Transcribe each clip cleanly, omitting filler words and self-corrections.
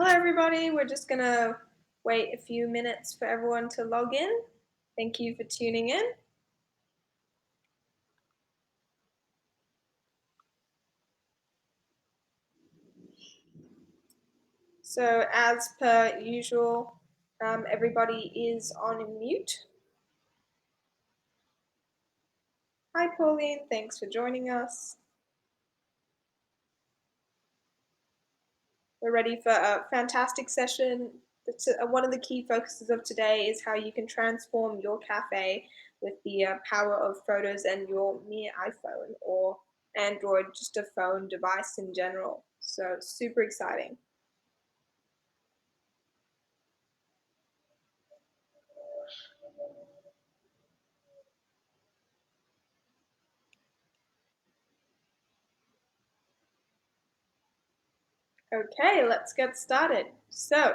Hello, everybody. We're just going to wait a few minutes for everyone to log in. Thank you for tuning in. So, as per usual, everybody is on mute. Hi, Pauline. Thanks for joining us. We're ready for a fantastic session. One of the key focuses of today is how you can transform your cafe with the power of photos and your mere iPhone or Android, just a phone device in general. So super exciting. Okay, let's get started. So,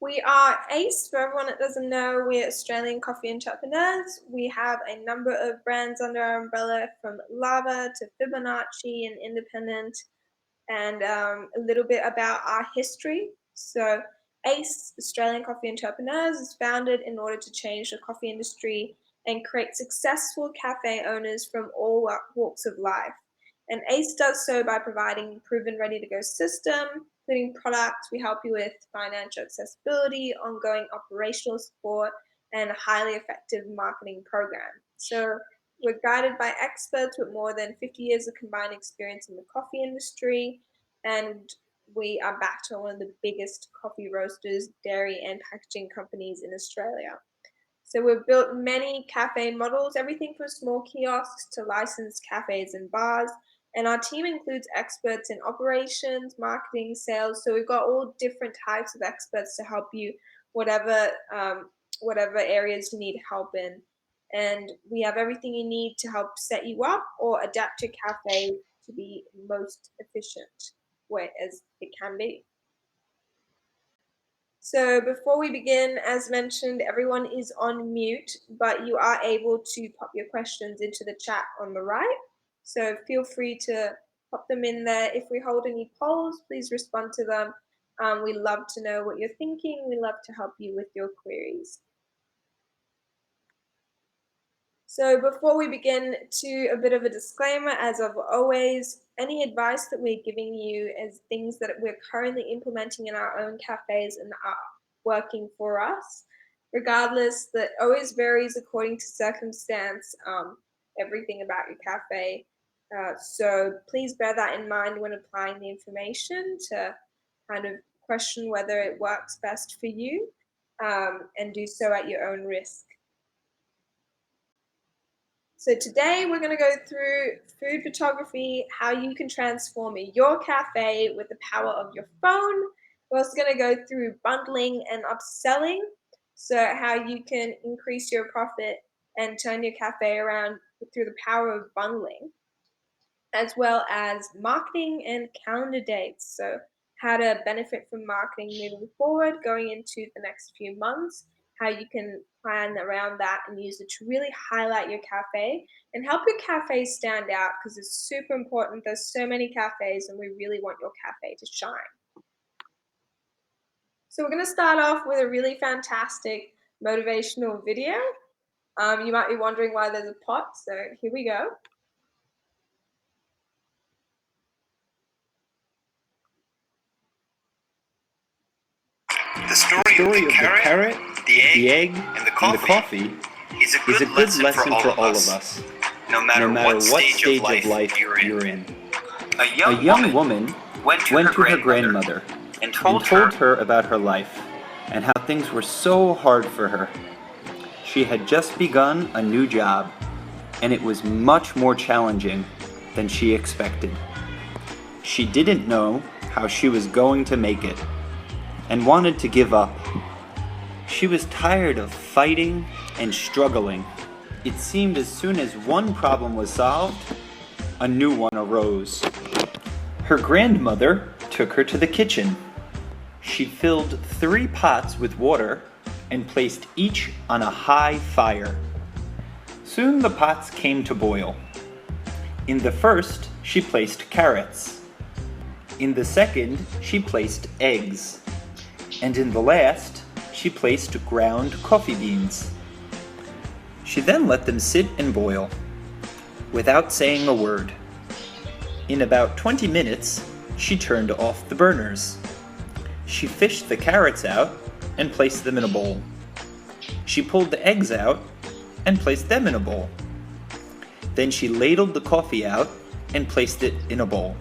we are ACE. For everyone that doesn't know, we're Australian coffee entrepreneurs. We have a number of brands under our umbrella, from Lava to Fibonacci and Independent, and a little bit about our history. So, ACE, Australian Coffee Entrepreneurs, is founded in order to change the coffee industry and create successful cafe owners from all walks of life. And ACE does so by providing proven, ready to go system, including products. We help you with financial accessibility, ongoing operational support, and a highly effective marketing program. So we're guided by experts with more than 50 years of combined experience in the coffee industry, and we are backed by one of the biggest coffee roasters, dairy, and packaging companies in Australia. So we've built many cafe models, everything from small kiosks to licensed cafes and bars. And our team includes experts in operations, marketing, sales. So we've got all different types of experts to help you, whatever whatever areas you need help in. And we have everything you need to help set you up or adapt your cafe to be most efficient way as it can be. So before we begin, as mentioned, everyone is on mute, but you are able to pop your questions into the chat on the right. So feel free to pop them in there. If we hold any polls, please respond to them. We love to know what you're thinking. We love to help you with your queries. So before we begin, to a bit of a disclaimer, as of always, any advice that we're giving you is things that we're currently implementing in our own cafes and are working for us. Regardless, that always varies according to circumstance, everything about your cafe. So please bear that in mind when applying the information to kind of question whether it works best for you, and do so at your own risk. So today we're going to go through food photography, how you can transform your cafe with the power of your phone. We're also going to go through bundling and upselling, so how you can increase your profit and turn your cafe around through the power of bundling, as well as marketing and calendar dates. So how to benefit from marketing moving forward, going into the next few months, how you can plan around that and use it to really highlight your cafe and help your cafe stand out, because it's super important. There's so many cafes and we really want your cafe to shine. So we're going to start off with a really fantastic motivational video. You might be wondering why there's a pot, so here we go. The story of the carrot, the egg, and the coffee is a good lesson for all of us, no matter what stage of life you're in. A young woman went to her grandmother and told her about her life and how things were so hard for her. She had just begun a new job, and it was much more challenging than she expected. She didn't know how she was going to make it, and wanted to give up. She was tired of fighting and struggling. It seemed as soon as one problem was solved, a new one arose. Her grandmother took her to the kitchen. She filled 3 pots with water and placed each on a high fire. Soon the pots came to boil. In the first, she placed carrots. In the second, she placed eggs. And in the last, she placed ground coffee beans. She then let them sit and boil, without saying a word. In about 20 minutes, she turned off the burners. She fished the carrots out and placed them in a bowl. She pulled the eggs out and placed them in a bowl. Then she ladled the coffee out and placed it in a bowl.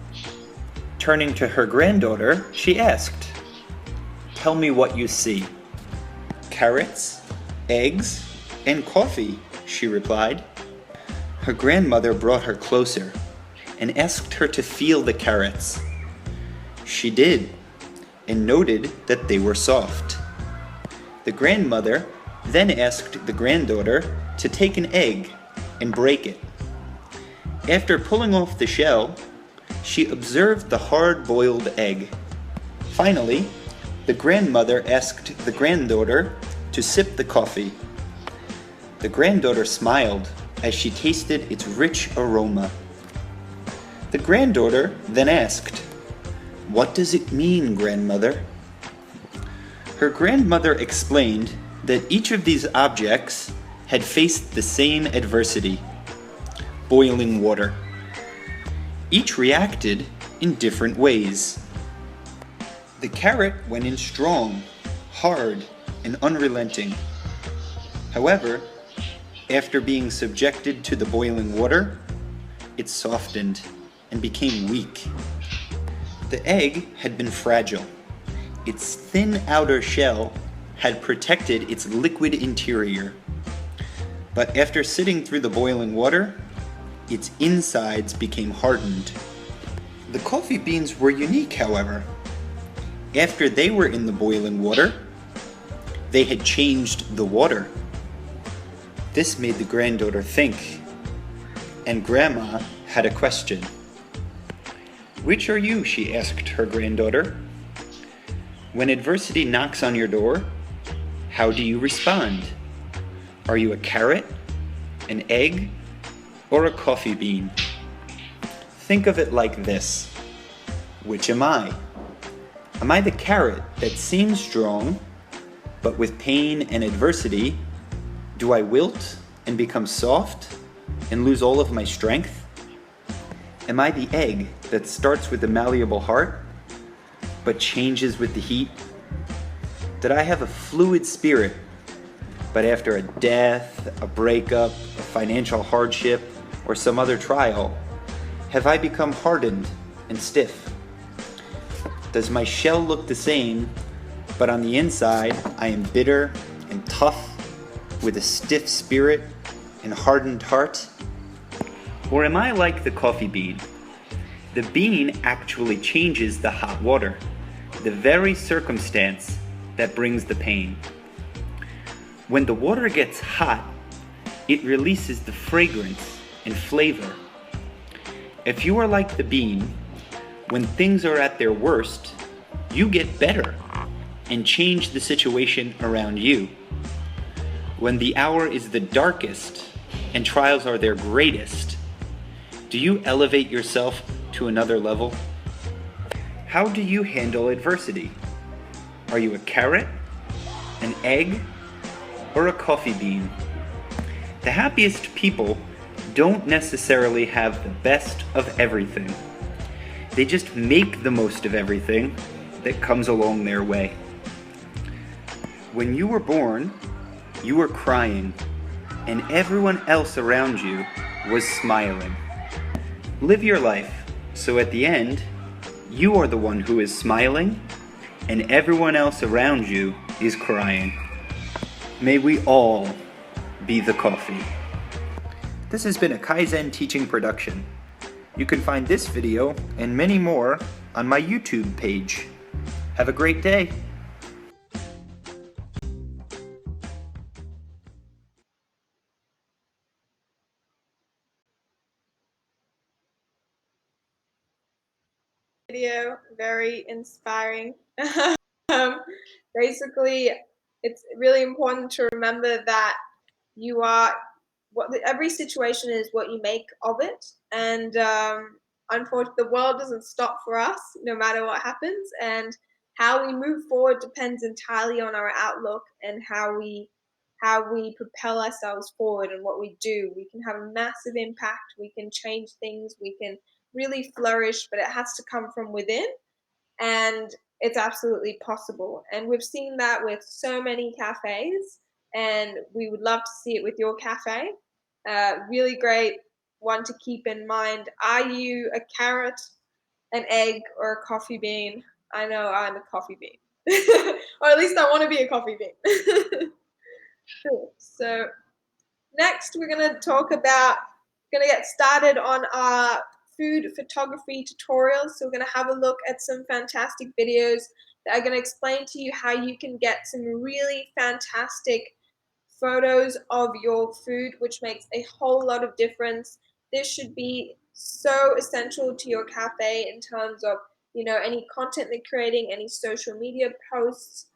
Turning to her granddaughter, she asked, "Tell me what you see." "Carrots, eggs, and coffee," she replied. Her grandmother brought her closer and asked her to feel the carrots. She did, and noted that they were soft. The grandmother then asked the granddaughter to take an egg and break it. After pulling off the shell, she observed the hard-boiled egg. Finally, the grandmother asked the granddaughter to sip the coffee. The granddaughter smiled as she tasted its rich aroma. The granddaughter then asked, "What does it mean, grandmother?" Her grandmother explained that each of these objects had faced the same adversity: boiling water. Each reacted in different ways. The carrot went in strong, hard, and unrelenting. However, after being subjected to the boiling water, it softened and became weak. The egg had been fragile. Its thin outer shell had protected its liquid interior. But after sitting through the boiling water, its insides became hardened. The coffee beans were unique, however. After they were in the boiling water, they had changed the water. This made the granddaughter think, and Grandma had a question. "Which are you?" she asked her granddaughter. "When adversity knocks on your door, how do you respond? Are you a carrot, an egg, or a coffee bean?" Think of it like this. Which am I? Am I the carrot that seems strong, but with pain and adversity, do I wilt and become soft and lose all of my strength? Am I the egg that starts with a malleable heart, but changes with the heat? Did I have a fluid spirit, but after a death, a breakup, a financial hardship, or some other trial, have I become hardened and stiff? Does my shell look the same, but on the inside I am bitter and tough, with a stiff spirit and hardened heart? Or am I like the coffee bean? The bean actually changes the hot water, the very circumstance that brings the pain. When the water gets hot, it releases the fragrance and flavor. If you are like the bean, when things are at their worst, you get better and change the situation around you. When the hour is the darkest and trials are their greatest, do you elevate yourself to another level? How do you handle adversity? Are you a carrot, an egg, or a coffee bean? The happiest people don't necessarily have the best of everything. They just make the most of everything that comes along their way. When you were born, you were crying, and everyone else around you was smiling. Live your life so at the end, you are the one who is smiling, and everyone else around you is crying. May we all be the coffee. This has been a Kaizen teaching production. You can find this video and many more on my YouTube page. Have a great day. Video, very inspiring. um, Basically, it's really important to remember that you are every situation is what you make of it, and unfortunately, the world doesn't stop for us no matter what happens, and how we move forward depends entirely on our outlook and how we propel ourselves forward and what we do. We can have a massive impact, we can change things, we can really flourish, but it has to come from within, and it's absolutely possible. And we've seen that with so many cafes, and we would love to see it with your cafe. Really great one to keep in mind. Are you a carrot, an egg, or a coffee bean? I know I'm a coffee bean. Or at least I want to be a coffee bean. Cool. So next we're gonna get started on our food photography tutorials. So we're gonna have a look at some fantastic videos that are gonna explain to you how you can get some really fantastic photos of your food, which makes a whole lot of difference. This should be so essential to your cafe in terms of, any content they're creating, any social media posts,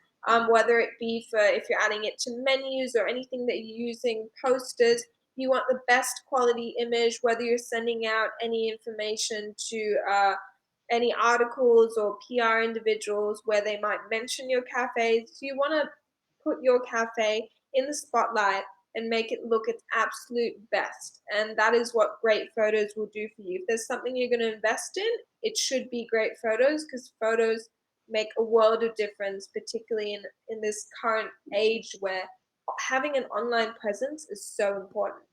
whether it be for if you're adding it to menus or anything that you're using, posters. You want the best quality image, whether you're sending out any information to any articles or PR individuals where they might mention your cafe. So you want to put your cafe in the spotlight and make it look its absolute best. And that is what great photos will do for you. If there's something you're going to invest in, it should be great photos, because photos make a world of difference, particularly in this current age where having an online presence is so important.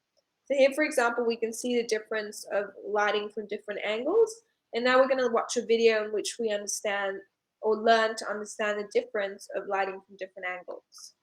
So here, for example, we can see the difference of lighting from different angles. And now we're going to watch a video in which we understand or learn to understand the difference of lighting from different angles.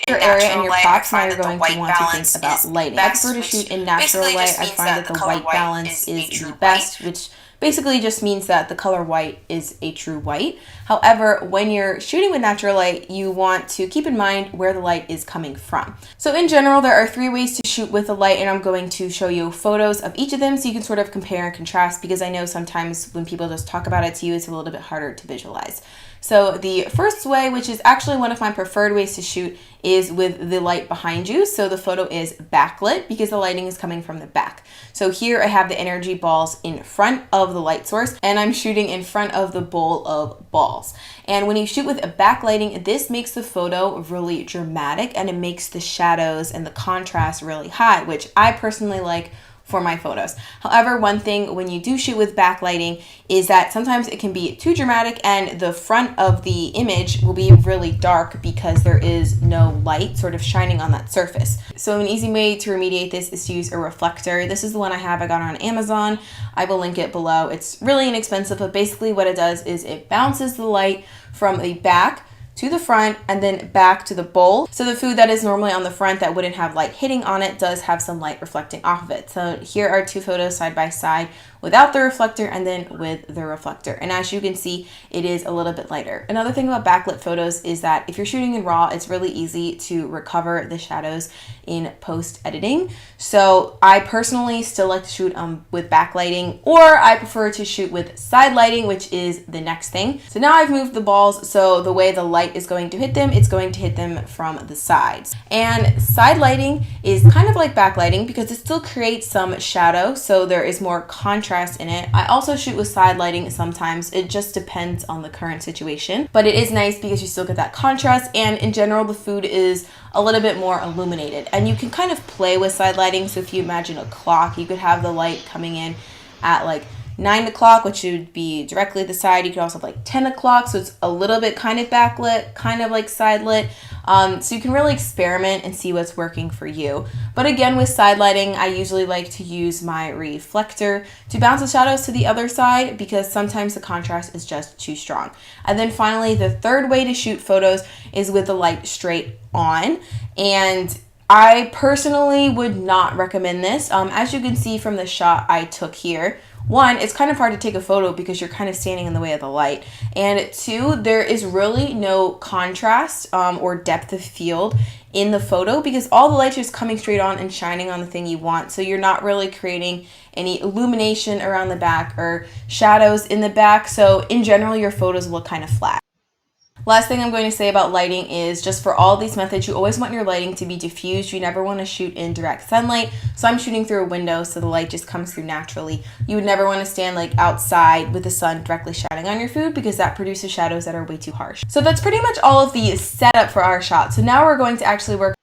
Area and your props, now you're going to want to think about lighting. I prefer to shoot in natural light. I find that the white balance is the best, which basically just means that the color white is a true white. However, when you're shooting with natural light, you want to keep in mind where the light is coming from. So in general, there are 3 ways to shoot with a light, and I'm going to show you photos of each of them so you can sort of compare and contrast, because I know sometimes when people just talk about it to you, it's a little bit harder to visualize. So the first way, which is actually one of my preferred ways to shoot, is with the light behind you. So the photo is backlit because the lighting is coming from the back. So here I have the energy balls in front of the light source, and I'm shooting in front of the bowl of balls. And when you shoot with a backlighting, this makes the photo really dramatic, and it makes the shadows and the contrast really high, which I personally like for my photos. However, one thing when you do shoot with backlighting is that sometimes it can be too dramatic, and the front of the image will be really dark because there is no light sort of shining on that surface. So an easy way to remediate this is to use a reflector. This is the one I have. I got on Amazon. I will link it below. It's really inexpensive, but basically what it does is it bounces the light from the back to the front and then back to the bowl. So the food that is normally on the front that wouldn't have light hitting on it does have some light reflecting off of it. So here are 2 photos side by side without the reflector and then with the reflector. And as you can see, it is a little bit lighter. Another thing about backlit photos is that if you're shooting in RAW, it's really easy to recover the shadows in post editing. So I personally still like to shoot with backlighting, or I prefer to shoot with side lighting, which is the next thing. So now I've moved the balls, so the way the light is going to hit them, it's going to hit them from the sides. And side lighting is kind of like backlighting because it still creates some shadow, so there is more contrast in it. I also shoot with side lighting sometimes. It just depends on the current situation, but it is nice because you still get that contrast, and in general the food is a little bit more illuminated, and you can kind of play with side lighting. So if you imagine a clock, you could have the light coming in at like 9 o'clock, which would be directly to the side. You could also have like 10 o'clock, so it's a little bit kind of backlit, kind of like side lit. So you can really experiment and see what's working for you. But again, with side lighting, I usually like to use my reflector to bounce the shadows to the other side because sometimes the contrast is just too strong. And then finally, the third way to shoot photos is with the light straight on. And I personally would not recommend this. As you can see from the shot I took here, 1, it's kind of hard to take a photo because you're kind of standing in the way of the light. And 2, there is really no contrast or depth of field in the photo because all the light's just coming straight on and shining on the thing you want. So you're not really creating any illumination around the back or shadows in the back. So in general, your photos look kind of flat. Last thing I'm going to say about lighting is just for all these methods, you always want your lighting to be diffused. You never want to shoot in direct sunlight. So I'm shooting through a window so the light just comes through naturally. You would never want to stand like outside with the sun directly shining on your food because that produces shadows that are way too harsh. So that's pretty much all of the setup for our shot. So now we're going to actually work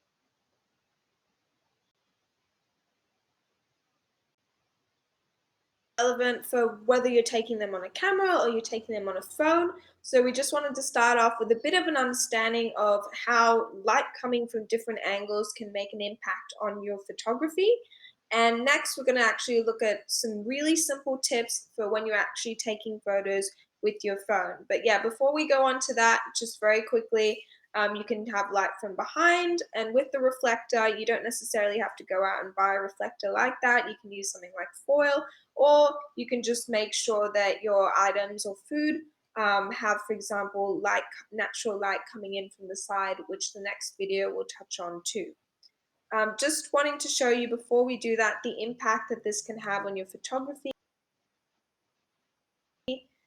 relevant for whether you're taking them on a camera or you're taking them on a phone. So we just wanted to start off with a bit of an understanding of how light coming from different angles can make an impact on your photography. And next, we're going to actually look at some really simple tips for when you're actually taking photos with your phone. But yeah, before we go on to that, just very quickly, you can have light from behind, and with the reflector, you don't necessarily have to go out and buy a reflector like that. You can use something like foil, or you can just make sure that your items or food have, for example, light, natural light coming in from the side, which the next video will touch on too. Just wanting to show you before we do that the impact that this can have on your photography.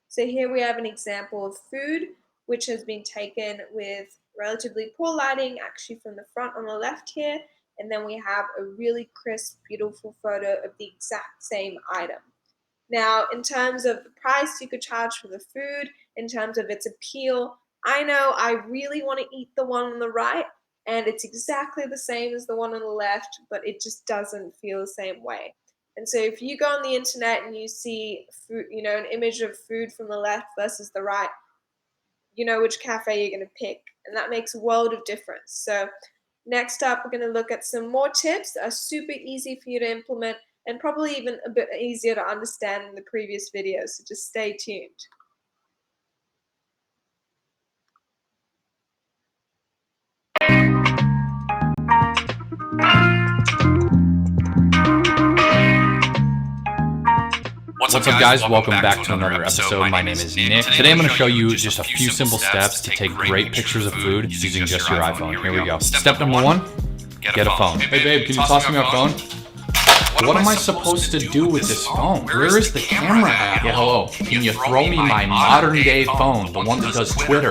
So here we have an example of food which has been taken with relatively poor lighting, actually from the front on the left here, and then we have a really crisp, beautiful photo of the exact same item. Now, in terms of the price you could charge for the food, in terms of its appeal, I know I really want to eat the one on the right, and it's exactly the same as the one on the left, but it just doesn't feel the same way. And so if you go on the internet and you see food, an image of food from the left versus the right, you know which cafe you're going to pick, and that makes a world of difference. So next up, we're going to look at some more tips that are super easy for you to implement and probably even a bit easier to understand in the previous videos, so just stay tuned. What's up guys, welcome back to another episode. My name is Nick. Today I'm going to show you just a few simple steps to take great pictures of food using just your iPhone. Here we go. Step number one, get a phone. Hey babe, can you toss me my phone? What am I supposed to do with this phone? Where is the camera at? Yeah, hello. Can you throw me my modern day phone, the one that does Twitter?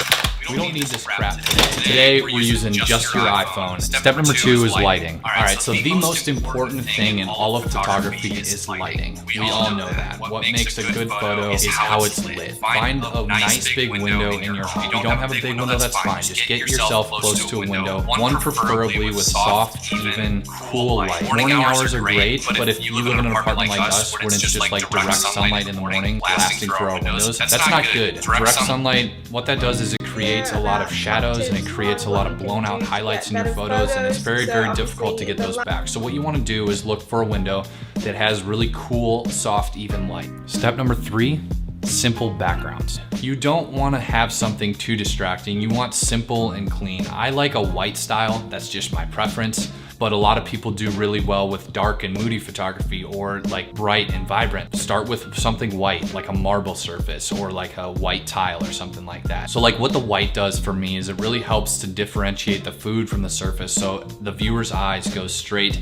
We don't need this crap today. Today we're using just your iPhone. Step number two is lighting. Alright, so the most important thing in all of photography is lighting. We all know that. What makes a good photo is how it's lit. Find a nice big window in your home. If you don't have a big window, that's fine. Just get yourself close to a window. One preferably with soft, even, cool light. Morning hours are great, but if you live in an apartment like us, when it's just like direct sunlight in the morning blasting through our windows, that's not good. Direct sunlight, what that does is it creates a lot of shadows and it creates a lot of blown out highlights in your photos, and it's very, very difficult to get those back. So what you want to do is look for a window that has really cool, soft, even light. Step number three, simple backgrounds. You don't want to have something too distracting. You want simple and clean. I like a white style, that's just my preference. But a lot of people do really well with dark and moody photography, or like bright and vibrant. Start with something white, like a marble surface or like a white tile or something like that. So like what the white does for me is it really helps to differentiate the food from the surface, so the viewer's eyes go straight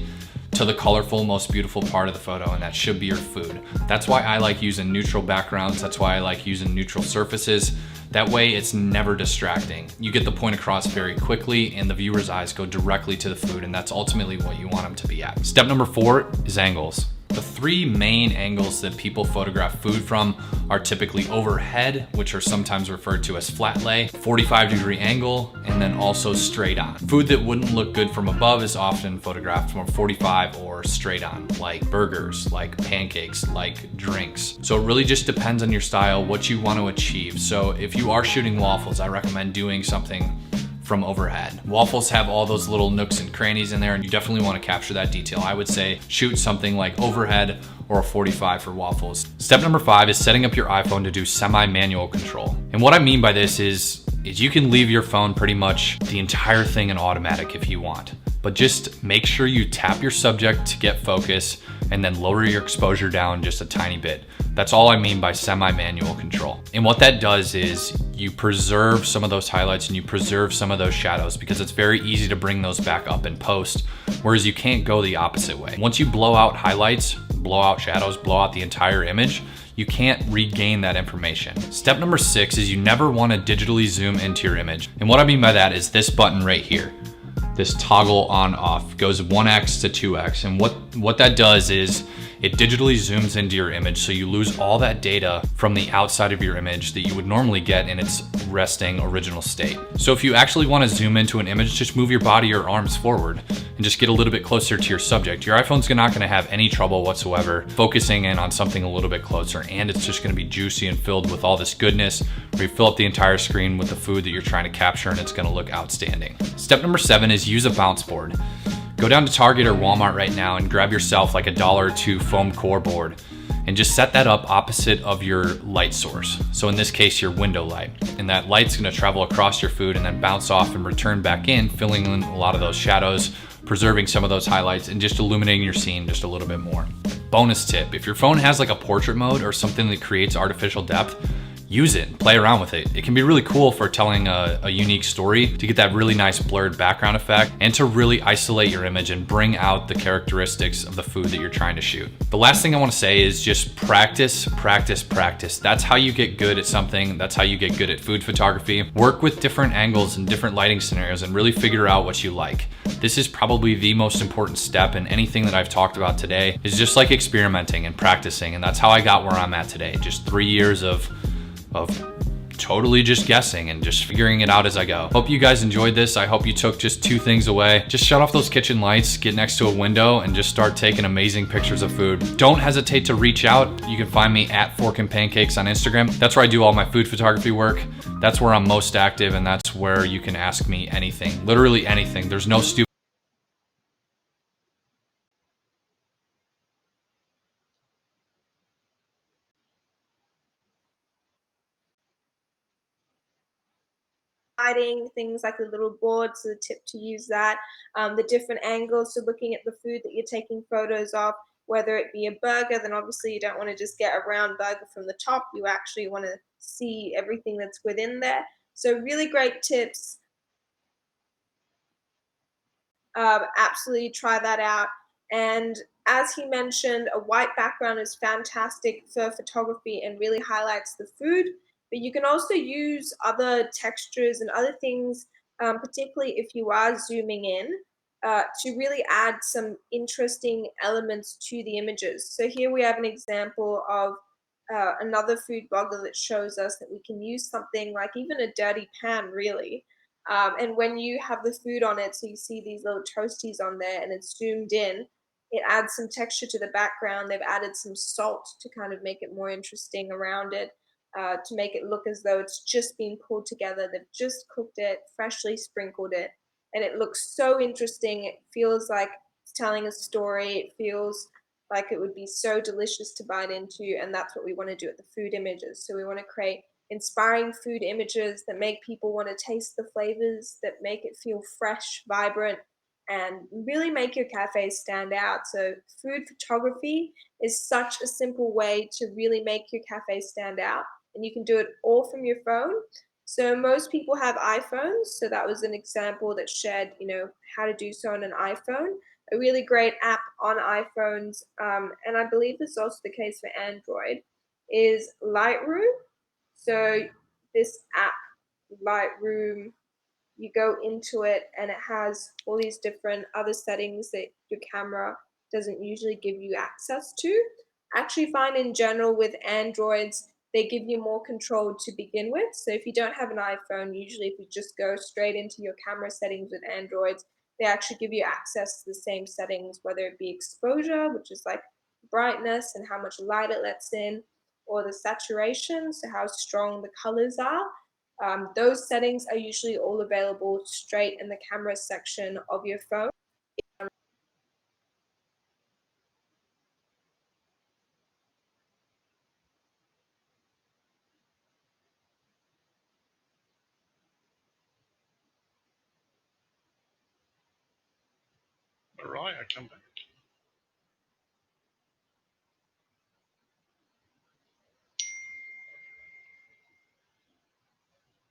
to the colorful, most beautiful part of the photo, and that should be your food. That's why I like using neutral backgrounds. That's why I like using neutral surfaces. That way it's never distracting. You get the point across very quickly and the viewer's eyes go directly to the food, and that's ultimately what you want them to be at. Step number four is angles. The three main angles that people photograph food from are typically overhead, which are sometimes referred to as flat lay, 45-degree angle, and then also straight on. Food that wouldn't look good from above is often photographed from 45 or straight on, like burgers, like pancakes, like drinks. So it really just depends on your style, what you want to achieve. So if you are shooting waffles, I recommend doing something from overhead. Waffles have all those little nooks and crannies in there, and you definitely want to capture that detail. I would say shoot something like overhead or a 45 for waffles. Step number five is setting up your iPhone to do semi-manual control. And what I mean by this is you can leave your phone pretty much the entire thing in automatic if you want, but just make sure you tap your subject to get focus and then lower your exposure down just a tiny bit. That's all I mean by semi-manual control. And what that does is you preserve some of those highlights and you preserve some of those shadows, because it's very easy to bring those back up in post, whereas you can't go the opposite way. Once you blow out highlights, blow out shadows, blow out the entire image, you can't regain that information. Step number 6 is you never want to digitally zoom into your image. And what I mean by that is this button right here. This toggle on off goes 1x to 2x, and what that does is it digitally zooms into your image, so you lose all that data from the outside of your image that you would normally get in its resting original state. So if you actually want to zoom into an image, just move your body or arms forward and just get a little bit closer to your subject. Your iPhone's not going to have any trouble whatsoever focusing in on something a little bit closer, and it's just going to be juicy and filled with all this goodness where you fill up the entire screen with the food that you're trying to capture, and it's going to look outstanding. Step number 7 is use a bounce board. Go down to Target or Walmart right now and grab yourself like $1 or $2 foam core board and just set that up opposite of your light source. So in this case, your window light. And that light's gonna travel across your food and then bounce off and return back in, filling in a lot of those shadows, preserving some of those highlights, and just illuminating your scene just a little bit more. Bonus tip, if your phone has like a portrait mode or something that creates artificial depth, use it, play around with it. It can be really cool for telling a unique story, to get that really nice blurred background effect, and to really isolate your image and bring out the characteristics of the food that you're trying to shoot. The last thing I want to say is just practice, practice, practice. That's how you get good at something. That's how you get good at food photography. Work with different angles and different lighting scenarios and really figure out what you like. This is probably the most important step in anything that I've talked about today, is just like experimenting and practicing. And that's how I got where I'm at today. Just 3 years of totally just guessing and just figuring it out as I go. Hope you guys enjoyed this. I hope you took just 2 things away. Just shut off those kitchen lights, get next to a window, and just start taking amazing pictures of food. Don't hesitate to reach out. You can find me at Fork and Pancakes on Instagram. That's where I do all my food photography work. That's where I'm most active, and that's where you can ask me anything, literally anything. There's no stupid lighting, things like the little boards, so the tip to use that, the different angles, so looking at the food that you're taking photos of, whether it be a burger, then obviously you don't want to just get a round burger from the top, you actually want to see everything that's within there. So really great tips. Absolutely try that out. And as he mentioned, a white background is fantastic for photography and really highlights the food. But you can also use other textures and other things, particularly if you are zooming in, to really add some interesting elements to the images. So here we have an example of another food blogger that shows us that we can use something like even a dirty pan, really, and when you have the food on it, so you see these little toasties on there and it's zoomed in, it adds some texture to the background. They've added some salt to kind of make it more interesting around it, to make it look as though it's just been pulled together. They've just cooked it, freshly sprinkled it, and it looks so interesting. It feels like it's telling a story. It feels like it would be so delicious to bite into, and that's what we want to do with the food images. So we want to create inspiring food images that make people want to taste the flavors, that make it feel fresh, vibrant, and really make your cafe stand out. So, food photography is such a simple way to really make your cafe stand out, and you can do it all from your phone. So, most people have iPhones, so that was an example that shared, how to do so on an iPhone. A really great app on iPhones, and I believe this is also the case for Android, is Lightroom. So this app, Lightroom, you go into it and it has all these different other settings that your camera doesn't usually give you access to. I actually find in general with Androids, they give you more control to begin with. So if you don't have an iPhone, usually if you just go straight into your camera settings with Androids, they actually give you access to the same settings, whether it be exposure, which is like brightness and how much light it lets in, or the saturation, so how strong the colors are. Those settings are usually all available straight in the camera section of your phone. All right, I come back.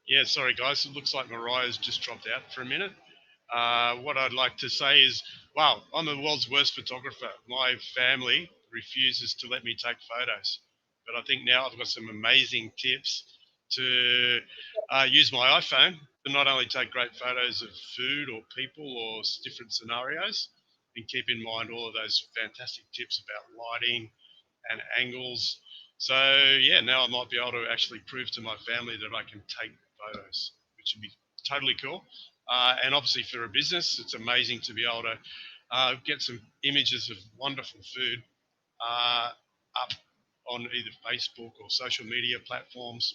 Yeah, sorry guys, it looks like Mariah's just dropped out for a minute. What I'd like to say is, wow, I'm the world's worst photographer. My family refuses to let me take photos. but I think now I've got some amazing tips to use my iPhone to not only take great photos of food or people or different scenarios, and keep in mind all of those fantastic tips about lighting and angles. So yeah, now I might be able to actually prove to my family that I can take photos, which would be totally cool. And obviously for a business, it's amazing to be able to get some images of wonderful food up on either Facebook or social media platforms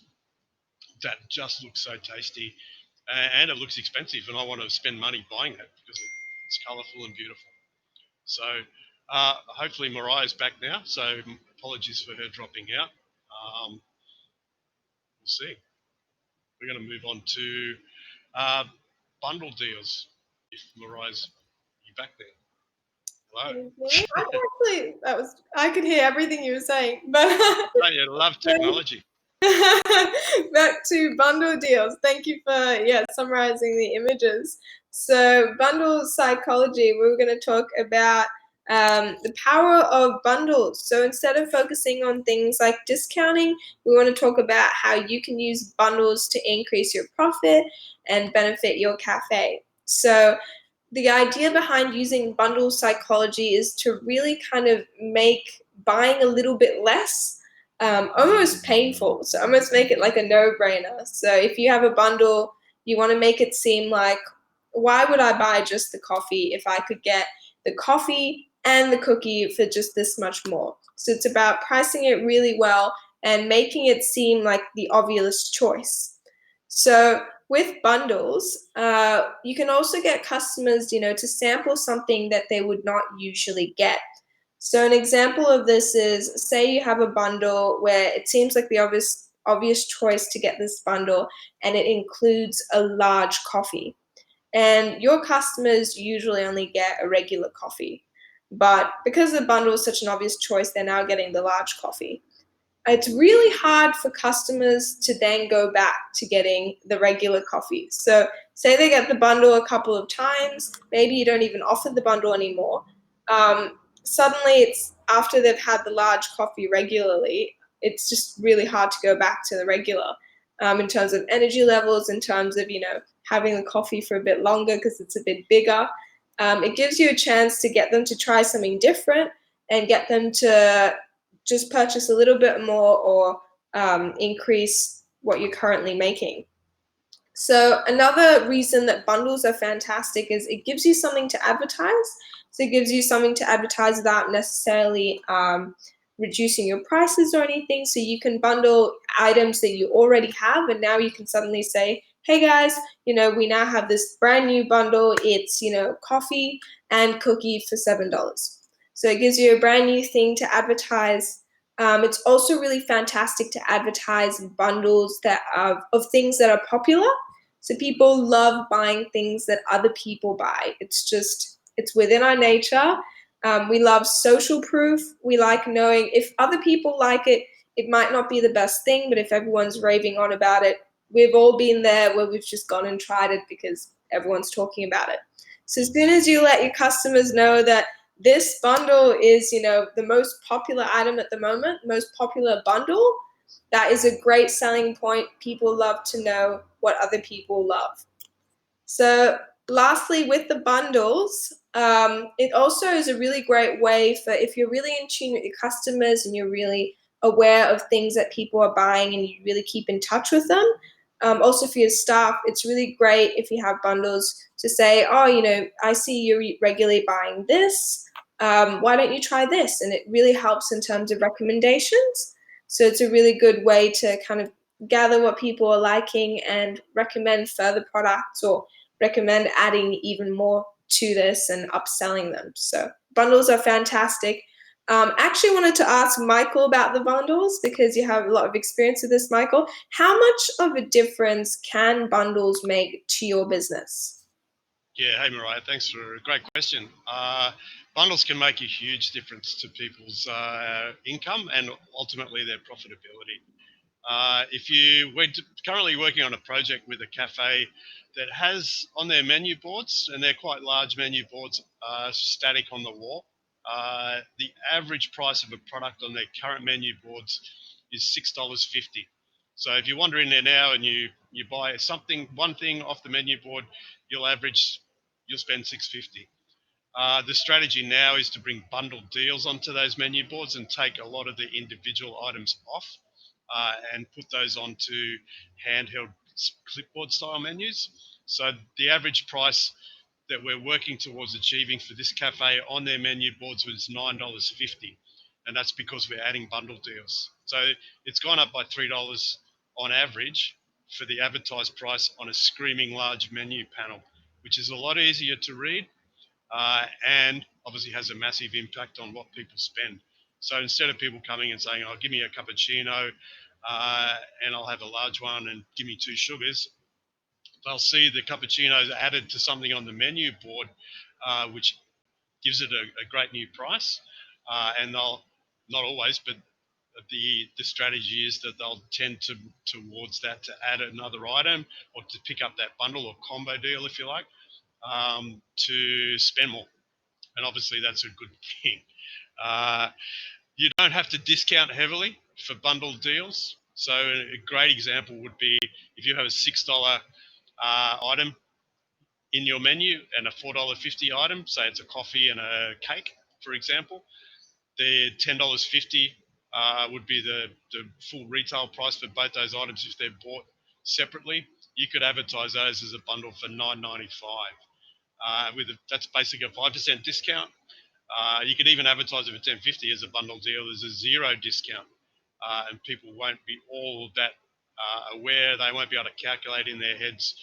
that just looks so tasty, and it looks expensive, and I want to spend money buying it because it's colourful and beautiful. So hopefully Mariah's back now. So apologies for her dropping out. We'll see. We're going to move on to uh, bundle deals. If Mariah's you back there, hello. Can you hear me? I can actually, I could hear everything you were saying, but Oh, you love technology. back to bundle deals. Thank you for summarizing the images. So bundle psychology, we were going to talk about the power of bundles. So instead of focusing on things like discounting, we want to talk about how you can use bundles to increase your profit and benefit your cafe. So the idea behind using bundle psychology is to really kind of make buying a little bit less almost painful. So almost make it like a no-brainer. So if you have a bundle, you want to make it seem like, why would I buy just the coffee if I could get the coffee and the cookie for just this much more? So it's about pricing it really well and making it seem like the obvious choice. So with bundles, you can also get customers, to sample something that they would not usually get. So an example of this is, say you have a bundle where it seems like the obvious choice to get this bundle, and it includes a large coffee. And your customers usually only get a regular coffee. But because the bundle is such an obvious choice, they're now getting the large coffee. It's really hard for customers to then go back to getting the regular coffee. So, say they get the bundle a couple of times, maybe you don't even offer the bundle anymore. Suddenly, it's after they've had the large coffee regularly, it's just really hard to go back to the regular in terms of energy levels, in terms of, having the coffee for a bit longer because it's a bit bigger. It gives you a chance to get them to try something different and get them to just purchase a little bit more or increase what you're currently making. So another reason that bundles are fantastic is it gives you something to advertise. So it gives you something to advertise without necessarily reducing your prices or anything. So you can bundle items that you already have, and now you can suddenly say, hey guys, we now have this brand new bundle. It's, coffee and cookie for $7. So it gives you a brand new thing to advertise. It's also really fantastic to advertise bundles that are of things that are popular. So people love buying things that other people buy. It's within our nature. We love social proof. We like knowing if other people like it, it might not be the best thing, but if everyone's raving on about it, we've all been there where we've just gone and tried it because everyone's talking about it. So as soon as you let your customers know that this bundle is, the most popular item at the moment, most popular bundle, that is a great selling point. People love to know what other people love. So lastly, with the bundles, it also is a really great way for if you're really in tune with your customers and you're really aware of things that people are buying and you really keep in touch with them. Also for your staff, it's really great if you have bundles to say, oh, I see you're regularly buying this. Why don't you try this? And it really helps in terms of recommendations. So it's a really good way to kind of gather what people are liking and recommend further products or recommend adding even more to this and upselling them. So bundles are fantastic. Actually wanted to ask Michael about the bundles because you have a lot of experience with this, Michael. How much of a difference can bundles make to your business? Yeah, hey Mariah, thanks for a great question. Bundles can make a huge difference to people's income and ultimately their profitability. If we're currently working on a project with a cafe that has on their menu boards, and they're quite large menu boards, static on the wall. The average price of a product on their current menu boards is $6.50. So if you wander in there now and you buy one thing off the menu board, you'll spend $6.50. The strategy now is to bring bundled deals onto those menu boards and take a lot of the individual items off and put those onto handheld clipboard style menus. So the average price that we're working towards achieving for this cafe on their menu boards was $9.50. And that's because we're adding bundle deals. So it's gone up by $3 on average for the advertised price on a screaming large menu panel, which is a lot easier to read and obviously has a massive impact on what people spend. So instead of people coming and saying, "Oh, give me a cappuccino and I'll have a large one and give me 2 sugars," they'll see the cappuccino added to something on the menu board, which gives it a great new price. And they'll, not always, but the strategy is that they'll tend towards that to add another item or to pick up that bundle or combo deal, if you like, to spend more. And obviously that's a good thing. You don't have to discount heavily for bundled deals. So a great example would be if you have a $6 item in your menu and a $4.50 item, say it's a coffee and a cake, for example, the $10.50 would be the full retail price for both those items if they're bought separately. You could advertise those as a bundle for $9.95. That's basically a 5% discount. You could even advertise it for $10.50 as a bundle deal. There's a zero discount, and people won't be all that aware. They won't be able to calculate in their heads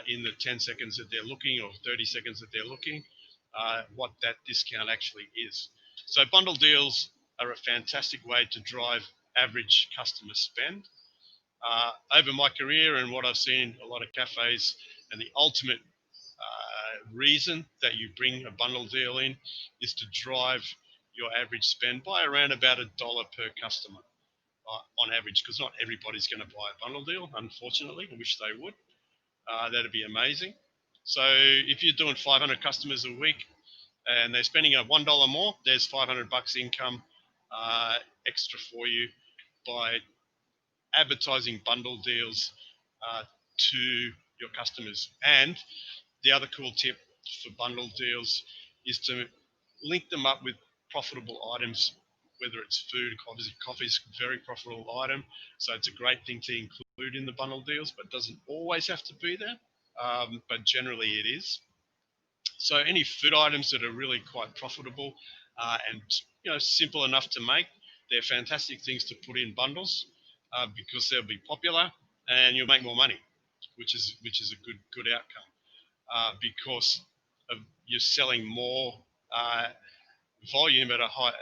in the 10 seconds that they're looking or 30 seconds that they're looking what that discount actually is. So bundle deals are a fantastic way to drive average customer spend. Over my career and what I've seen a lot of cafes, and the ultimate reason that you bring a bundle deal in is to drive your average spend by around about $1 per customer on average, because not everybody's going to buy a bundle deal, unfortunately. I wish they would. That'd be amazing. So if you're doing 500 customers a week and they're spending a $1 more, there's $500 income extra for you by advertising bundle deals to your customers. And the other cool tip for bundle deals is to link them up with profitable items, whether it's food. Obviously, coffee is a very profitable item, so it's a great thing to include in the bundle deals, but doesn't always have to be there, but generally it is. So any food items that are really quite profitable and simple enough to make, they're fantastic things to put in bundles because they'll be popular and you'll make more money, which is a good outcome because you're selling more volume at a higher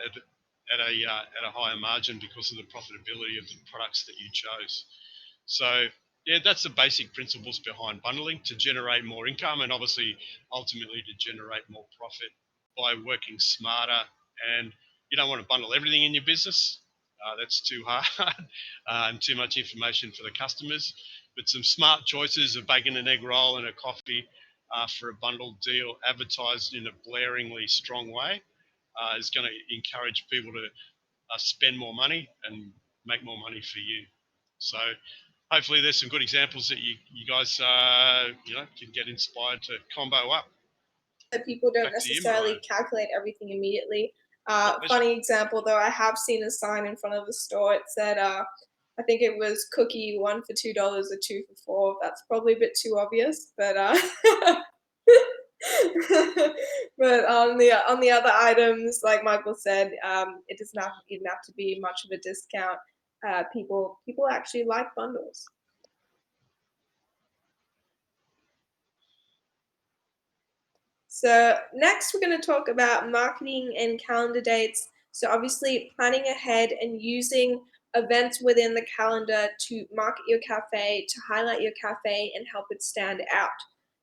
margin because of the profitability of the products that you chose. So yeah, that's the basic principles behind bundling, to generate more income and obviously ultimately to generate more profit by working smarter. And you don't want to bundle everything in your business. That's too hard and too much information for the customers. But some smart choices, a bacon and egg roll and a coffee for a bundled deal advertised in a blaringly strong way is going to encourage people to spend more money and make more money for you. So hopefully there's some good examples that you guys can get inspired to combo up. That people don't Back to you, necessarily Mariah. calculate everything immediately. My pleasure. Funny example though, I have seen a sign in front of the store. It said, I think it was cookie 1 for $2 or 2 for $4. That's probably a bit too obvious, but but on the other items, like Michael said, it doesn't even have to be much of a discount. People actually like bundles. So next we're going to talk about marketing and calendar dates. So obviously planning ahead and using events within the calendar to market your cafe, to highlight your cafe and help it stand out.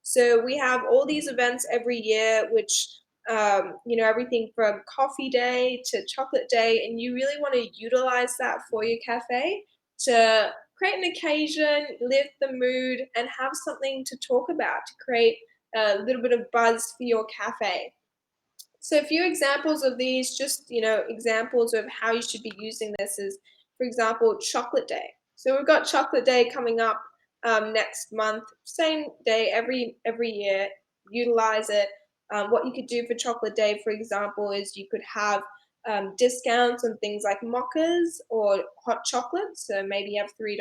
So we have all these events every year, which everything from coffee day to chocolate day, and you really want to utilize that for your cafe to create an occasion, lift the mood, and have something to talk about to create a little bit of buzz for your cafe. So a few examples of these, just examples of how you should be using this is, for example, chocolate day. So we've got chocolate day coming up next month, same day every year. Utilize it. What you could do for chocolate day, for example, is you could have discounts on things like mochas or hot chocolates. So maybe you have $3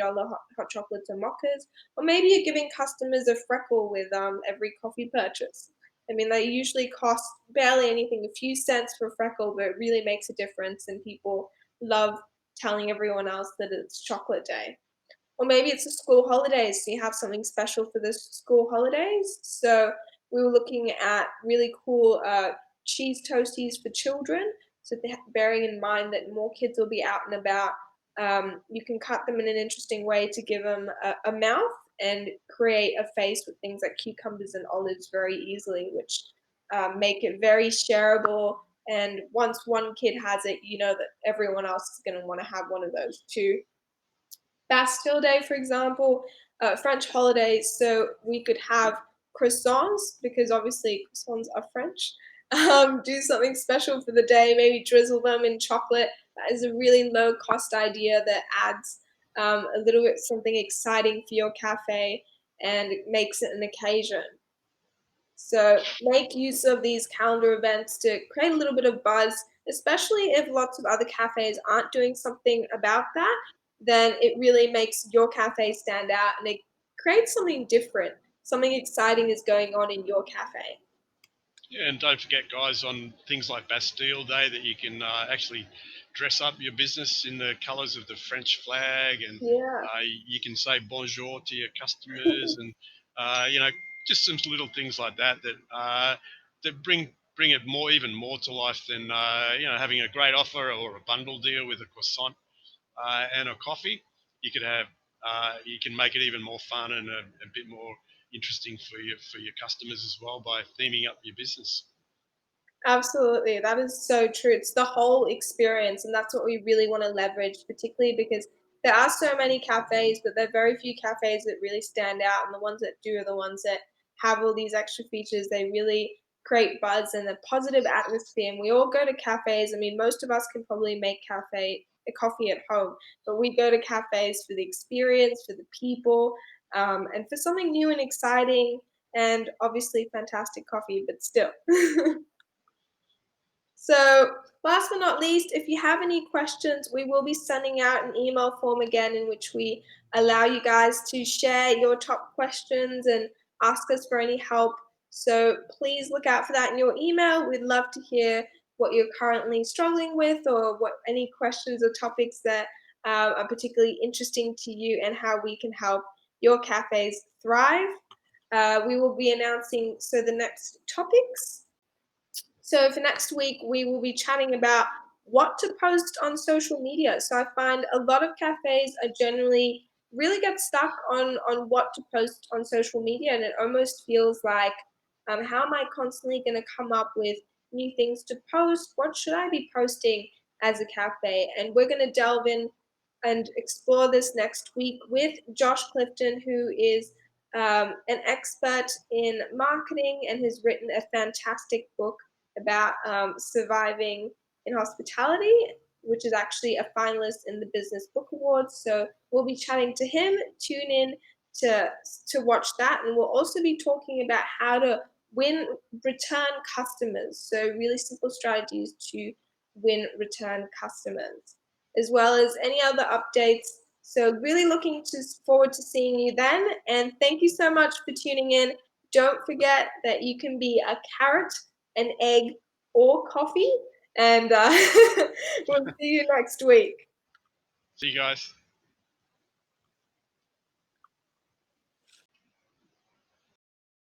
hot chocolates or mochas, or maybe you're giving customers a freckle with every coffee purchase. I mean, they usually cost barely anything, a few cents for a freckle, but it really makes a difference, and people love telling everyone else that it's chocolate day. Or maybe it's the school holidays, so you have something special for the school holidays. So we were looking at really cool cheese toasties for children. So bearing in mind that more kids will be out and about, you can cut them in an interesting way to give them a mouth and create a face with things like cucumbers and olives very easily, which make it very shareable. And once one kid has it, you know that everyone else is going to want to have one of those too. Bastille Day, for example, French holidays, so we could have croissants because obviously croissants are French. Do something special for the day, maybe drizzle them in chocolate. That is a really low cost idea that adds a little bit something exciting for your cafe and it makes it an occasion. So make use of these calendar events to create a little bit of buzz, especially if lots of other cafes aren't doing something about that, then it really makes your cafe stand out and it creates something different. Something exciting is going on in your cafe. Yeah, and don't forget, guys, on things like Bastille Day, that you can actually dress up your business in the colours of the French flag, and Yeah, you can say bonjour to your customers, and you know, just some little things like that that bring it even more to life than you know, having a great offer or a bundle deal with a croissant and a coffee. You could have you can make it even more fun and a bit more interesting for your customers as well by theming up your business. absolutely. That is so true. It's the whole experience, and that's what we really want to leverage, particularly because there are so many cafes, but there are very few cafes that really stand out. And the ones that do are the ones that have all these extra features. They really create buzz and a positive atmosphere. And we all go to cafes. I mean, most of us can probably make coffee at home, but we go to cafes for the experience, for the people, and for something new and exciting, and obviously fantastic coffee, but still. So, last but not least, if you have any questions, we will be sending out an email form again in which we allow you guys to share your top questions and ask us for any help. So, please look out for that in your email. We'd love to hear what you're currently struggling with or what any questions or topics that are particularly interesting to you and how we can help your cafes thrive. We will be announcing the next topics. So for next week, we will be chatting about what to post on social media. So I find a lot of cafes are generally really get stuck on what to post on social media, and it almost feels like, how am I constantly going to come up with new things to post? What should I be posting as a cafe? And we're going to delve in and explore this next week with Josh Clifton, who is an expert in marketing and has written a fantastic book about surviving in hospitality, which is actually a finalist in the Business Book Awards. So we'll be chatting to him. Tune in to watch that, and we'll also be talking about how to win return customers. So really simple strategies to win return customers, as well as any other updates. So really forward to seeing you then, and thank you so much for tuning in. Don't forget that you can be a carrot, an egg, or coffee. And we'll see you next week. See you guys.